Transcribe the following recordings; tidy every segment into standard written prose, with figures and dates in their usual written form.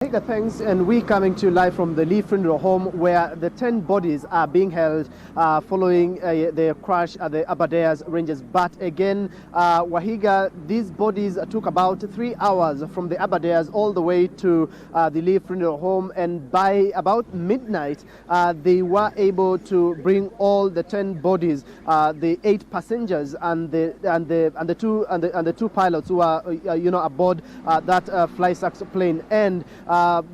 Thanks, and we coming to you live from the Lee Funeral Home, where the 10 bodies are being held following the crash at the Aberdare Ranges. But again, Wahiga, these bodies took about 3 hours from the Aberdare all the way to the Lee Funeral Home, and by about midnight, they were able to bring all the 10 bodies, the 8 passengers and the two pilots who are aboard that FlySax plane, and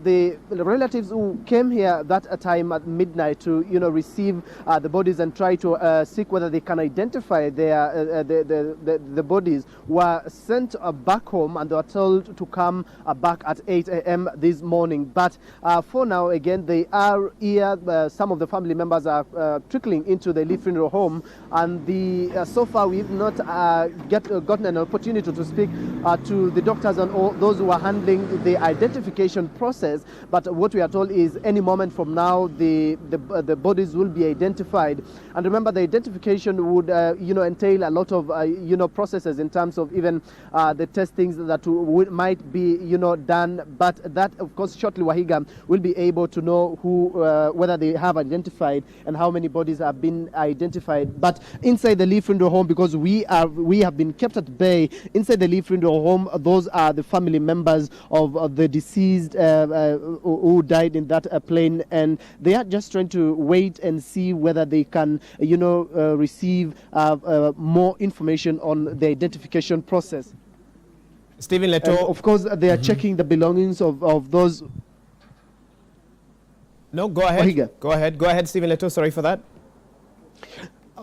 the relatives who came here that time at midnight to receive the bodies and try to seek whether they can identify the bodies were sent back home, and they were told to come back at 8 a.m. this morning. But for now, again, they are here. Some of the family members are trickling into the Lee Funeral Home, and so far we've not gotten an opportunity to speak to the doctors and all those who are handling the identification process. But what we are told is any moment from now the bodies will be identified. And remember, the identification would entail a lot of processes in terms of even the testings that might be done. But that, of course, shortly Wahiga will be able to know whether they have identified and how many bodies have been identified. But inside the Lee Funeral Home, because we have been kept at bay inside the Lee Funeral Home, those are the family members of the deceased who died in that plane, and they are just trying to wait and see whether they can receive more information on the identification process. Stephen Letoo. Of course, they are checking the belongings of those. No, go ahead. Wahiga. Go ahead, Stephen Letoo. Sorry for that.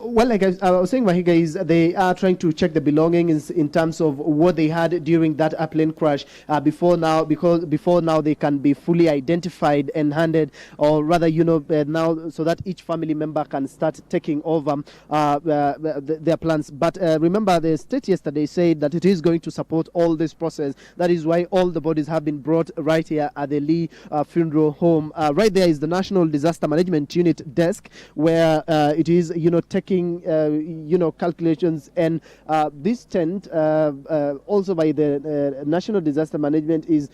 Well, like I was saying, Wahiga, is they are trying to check the belongings in terms of what they had during that airplane crash before now they can be fully identified and handed, or rather, now, so that each family member can start taking over their plans. But remember, the state yesterday said that it is going to support all this process. That is why all the bodies have been brought right here at the Lee Funeral Home. Right there is the National Disaster Management Unit desk, where it is, taking calculations, and this tent also by the National Disaster Management is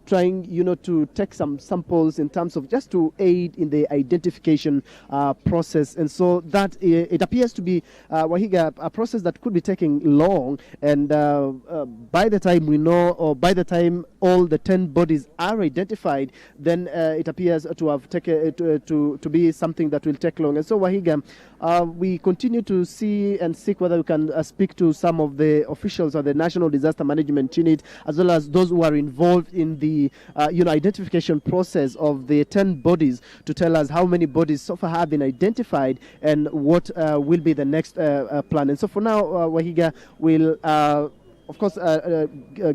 trying to take some samples in terms of just to aid in the identification process. And so that it appears to be Wahiga, a process that could be taking long, and by the time we know, or by the time all the 10 bodies are identified, then it appears to have taken to be something that will take long. And so Wahiga, we continue to see and seek whether we can speak to some of the officials of the National Disaster Management Unit, as well as those who are involved in the identification process of the 10 bodies, to tell us how many bodies so far have been identified and what will be the next plan. And so for now, Wahiga will of course,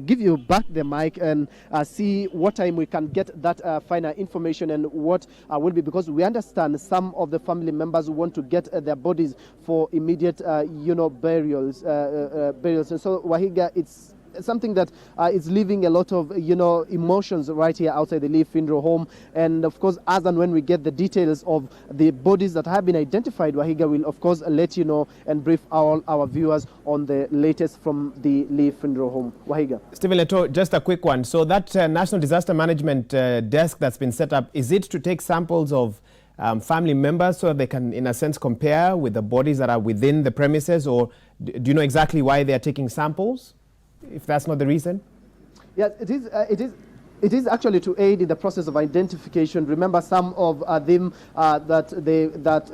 give you back the mic and see what time we can get that final information and what will be, because we understand some of the family members want to get their bodies for immediate, burials. And so, Wahiga, it's something that is leaving a lot of emotions right here outside the Lee Funeral Home. And of course, as and when we get the details of the bodies that have been identified, Wahiga will of course let you know and brief all our viewers on the latest from the Lee Funeral Home. Wahiga. Stephen Letoo, just a quick one. So that National Disaster Management desk that's been set up, is it to take samples of family members so that they can, in a sense, compare with the bodies that are within the premises, or do you know exactly why they are taking samples, if that's not the reason? Yes, it is actually to aid in the process of identification. Remember, some of them that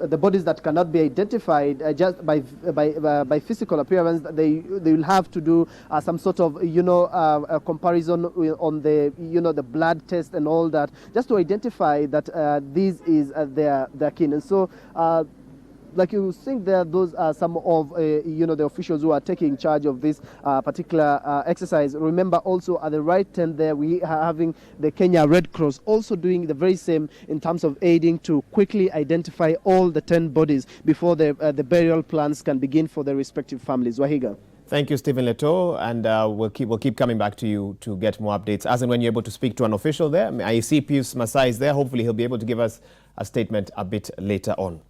the bodies that cannot be identified just by physical appearance, they will have to do some sort of a comparison on the the blood test and all that, just to identify that this is their kin. And so like you think, those are some of the officials who are taking charge of this particular exercise. Remember, also at the right hand there, we are having the Kenya Red Cross also doing the very same in terms of aiding to quickly identify all the 10 bodies before the burial plans can begin for the respective families. Wahiga. Thank you, Stephen Letoo, and we'll keep coming back to you to get more updates as and when you're able to speak to an official there. I see Pius Masai is there. Hopefully, he'll be able to give us a statement a bit later on.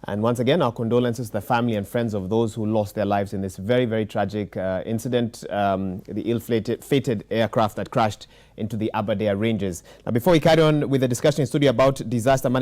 And once again, our condolences to the family and friends of those who lost their lives in this very, very tragic incident, the ill-fated aircraft that crashed into the Aberdare ranges. Now, before we carry on with the discussion in studio about disaster management,